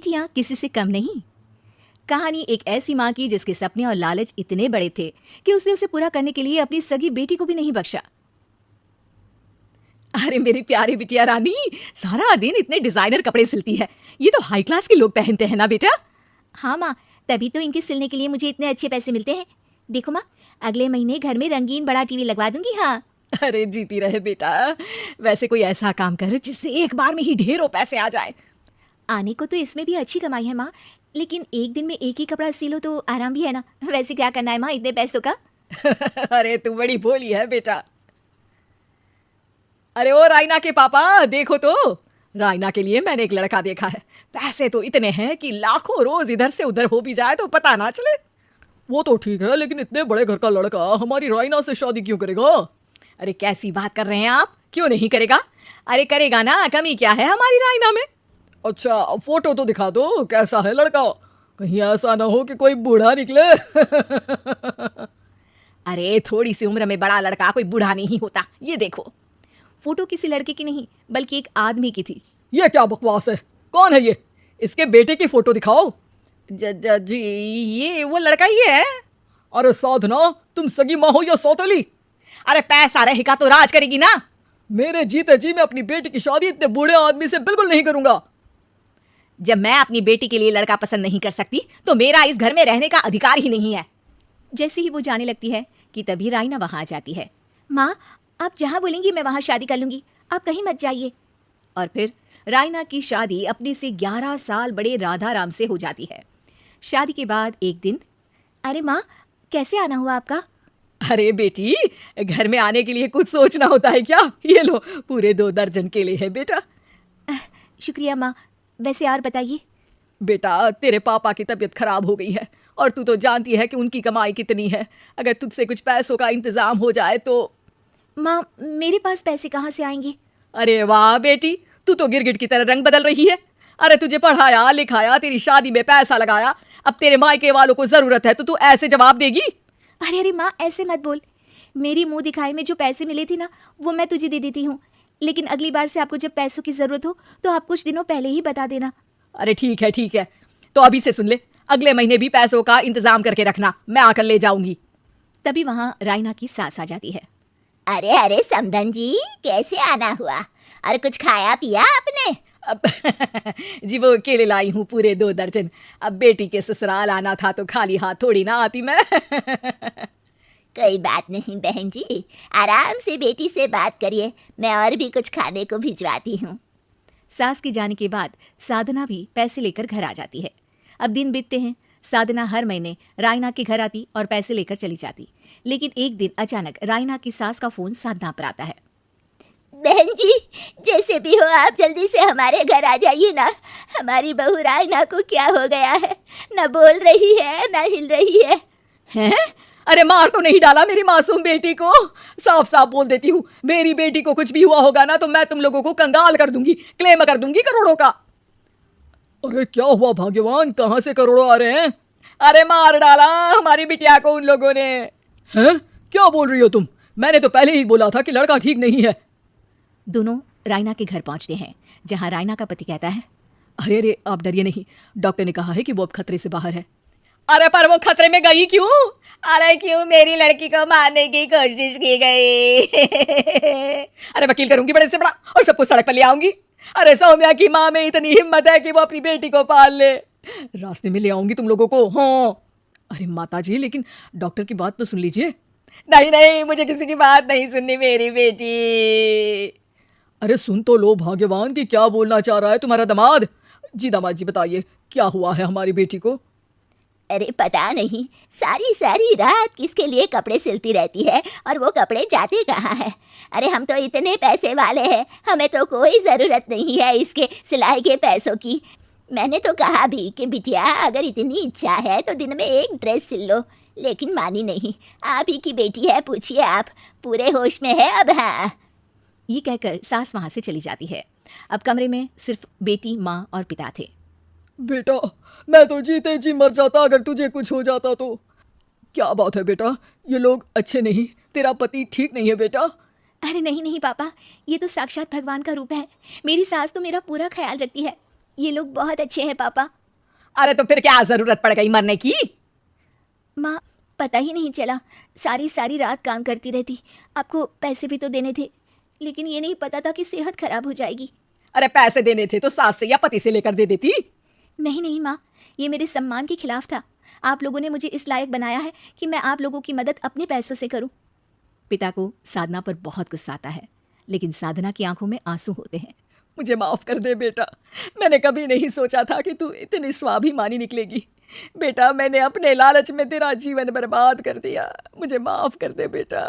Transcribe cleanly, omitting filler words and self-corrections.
बेटियां किसी से कम नहीं। कहानी एक ऐसी माँ की जिसके सपने और लालच इतने बड़े थे कि उसने उसे पूरा करने के लिए अपनी सगी बेटी को भी नहीं बख्शा। अरे मेरी प्यारी बिटिया रानी, सारा दिन इतने डिजाइनर कपड़े सिलती है, ये तो हाई क्लास के लोग पहनते हैं ना बेटा। हाँ माँ, तभी तो इनके सिलने के लिए मुझे इतने अच्छे पैसे मिलते हैं। देखो माँ, अगले महीने घर में रंगीन बड़ा टीवी लगवा दूंगी। हाँ। अरे जीती रहे बेटा, वैसे कोई ऐसा काम कर जिससे एक बार में ही ढेरों पैसे आ जाए। आने को तो इसमें भी अच्छी कमाई है माँ, लेकिन एक दिन में एक ही कपड़ा सिलो तो आराम भी है ना। वैसे क्या करना है माँ इतने पैसों का? अरे तू बड़ी भोली है बेटा। अरे ओ रायना के पापा, देखो तो, रायना के लिए मैंने एक लड़का देखा है। पैसे तो इतने हैं कि लाखों रोज इधर से उधर हो भी जाए तो पता ना चले। वो तो ठीक है, लेकिन इतने बड़े घर का लड़का हमारी रायना से शादी क्यों करेगा? अरे कैसी बात कर रहे हैं आप, क्यों नहीं करेगा? अरे करेगा ना, कमी क्या है हमारी रायना में? अच्छा फोटो तो दिखा दो, कैसा है लड़का? कहीं ऐसा ना हो कि कोई बूढ़ा निकले। अरे थोड़ी सी उम्र में बड़ा लड़का कोई बूढ़ा नहीं होता। ये देखो, फोटो किसी लड़के की नहीं बल्कि एक आदमी की थी। ये क्या बकवास है? कौन है ये? इसके बेटे की फोटो दिखाओ। जी ये वो लड़का ही है। अरे साधना, तुम सगी माँ हो या सौतेली? अरे पैसा रहेगा तो राज करेगी ना। मेरे जीते जी मैं अपनी बेटी की शादी इतने बूढ़े आदमी से बिल्कुल नहीं करूंगा। जब मैं अपनी बेटी के लिए लड़का पसंद नहीं कर सकती तो मेरा इस घर में रहने का अधिकार ही नहीं है। जैसे ही वो जाने लगती है कि तभी रायना वहां आ जाती है। माँ, आप जहां बोलेंगी मैं वहां शादी कर लूंगी, आप कहीं मत जाइए। और फिर रायना की शादी अपने से 11 साल बड़े राधा राम से हो जाती है। शादी के बाद एक दिन, अरे माँ, कैसे आना हुआ आपका? अरे बेटी, घर में आने के लिए कुछ सोचना होता है क्या? ये लो, पूरे 2 दर्जन केले हैं बेटा। शुक्रिया माँ, वैसे और बताइए। बेटा, तेरे पापा की तबीयत खराब हो गई है और तू तो जानती है कि उनकी कमाई कितनी है। अगर तुझसे कुछ पैसों का इंतजाम हो जाए तो। माँ, मेरे पास पैसे कहाँ से आएंगे? अरे वाह बेटी, तू तो गिरगिट की तरह रंग बदल रही है। अरे तुझे पढ़ाया लिखाया, तेरी शादी में पैसा लगाया, अब तेरे मायके वालों को जरूरत है तो तू ऐसे जवाब देगी? अरे अरे माँ, ऐसे मत बोल। मेरी मुंह दिखाई में जो पैसे मिले थे ना, वो मैं तुझे दे देती हूँ, लेकिन अगली बार से आपको जब पैसों की जरूरत हो तो आप कुछ दिनों पहले ही बता देना। अरे ठीक है, तो अभी से सुन ले, अगले महीने भी पैसों का इंतजाम करके रखना, मैं आकर ले जाऊंगी। तभी वहां रायना की सास आ जाती है। अरे अरे समधन जी, कैसे आना हुआ? और कुछ खाया पिया आपने? अब जी वो केले लाई हूँ पूरे 2 दर्जन। अब बेटी के ससुराल आना था तो खाली हाथ थोड़ी ना आती मैं। कोई बात नहीं बहन जी, आराम से बेटी से बात करिए, मैं और भी कुछ खाने को भिजवाती हूँ। सास के जाने के बाद साधना भी पैसे लेकर घर आ जाती है। अब दिन बीतते हैं, साधना हर महीने रायना के घर आती और पैसे लेकर चली जाती। लेकिन एक दिन अचानक रायना की सास का फोन साधना पर आता है। बहन जी, जैसे भी हो आप जल्दी से हमारे घर आ जाइए ना। हमारी बहू रायना को क्या हो गया है, न बोल रही है न हिल रही है। हैं? अरे मार तो नहीं डाला मेरी मासूम बेटी को? साफ साफ बोल देती हूँ, मेरी बेटी को कुछ भी हुआ होगा ना तो मैं तुम लोगों को कंगाल कर दूंगी, क्लेम कर दूंगी करोड़ों का। अरे क्या हुआ भाग्यवान, कहाँ से करोड़ों आ रहे हैं? अरे मार डाला हमारी बिटिया को उन लोगों ने। हैं? क्या बोल रही हो तुम? मैंने तो पहले ही बोला था कि लड़का ठीक नहीं है। दोनों रायना के घर पहुंचते हैं, जहां रायना का पति कहता है, अरे अरे आप डरिए नहीं, डॉक्टर ने कहा है कि वो अब खतरे से बाहर है। अरे पर वो खतरे में गई क्यों? अरे क्यों मेरी लड़की को मारने की कोशिश की गई। अरे वकील करूंगी बड़े से बड़ा और सबको सड़क पर ले आऊंगी। अरे सौम्या की माँ में इतनी हिम्मत है कि वो अपनी बेटी को पाल ले। रास्ते में ले आऊंगी तुम लोगों को। हाँ। अरे माता जी, लेकिन डॉक्टर की बात तो सुन लीजिए। नहीं नहीं, मुझे किसी की बात नहीं सुननी मेरी बेटी। अरे सुन तो लो भाग्यवान कि क्या बोलना चाह रहा है तुम्हारा दामाद। जी दामाद जी बताइए, क्या हुआ है हमारी बेटी को? अरे पता नहीं, सारी सारी रात किसके लिए कपड़े सिलती रहती है और वो कपड़े जाते कहाँ हैं। अरे हम तो इतने पैसे वाले हैं, हमें तो कोई ज़रूरत नहीं है इसके सिलाई के पैसों की। मैंने तो कहा भी कि बिटिया अगर इतनी इच्छा है तो दिन में एक ड्रेस सिल लो, लेकिन मानी नहीं। आप ही की बेटी है, पूछिए आप, पूरे होश में है अब। हाँ। ये कहकर सास वहां से चली जाती है। अब कमरे में सिर्फ बेटी, माँ और पिता थे। बेटा, मैं तो जीते जी मर जाता अगर तुझे कुछ हो जाता तो। क्या बात है बेटा, ये लोग अच्छे नहीं, तेरा पति ठीक नहीं है बेटा। अरे नहीं नहीं पापा, ये तो साक्षात भगवान का रूप है। मेरी सास तो मेरा पूरा ख्याल रखती है। ये लोग बहुत अच्छे हैं पापा। अरे तो फिर क्या जरूरत पड़ गई मरने की? माँ, पता ही नहीं चला, सारी सारी रात काम करती रहती। आपको पैसे भी तो देने थे, लेकिन ये नहीं पता था कि सेहत खराब हो जाएगी। अरे पैसे देने थे तो सास से या पति से लेकर दे देती। नहीं नहीं माँ, ये मेरे सम्मान के खिलाफ था। आप लोगों ने मुझे इस लायक बनाया है कि मैं आप लोगों की मदद अपने पैसों से करूं। पिता को साधना पर बहुत गुस्सा आता है, लेकिन साधना की आंखों में आंसू होते हैं। मुझे माफ कर दे बेटा, मैंने कभी नहीं सोचा था कि तू इतनी स्वाभिमानी निकलेगी। बेटा मैंने अपने लालच में तेरा जीवन बर्बाद कर दिया, मुझे माफ कर दे बेटा।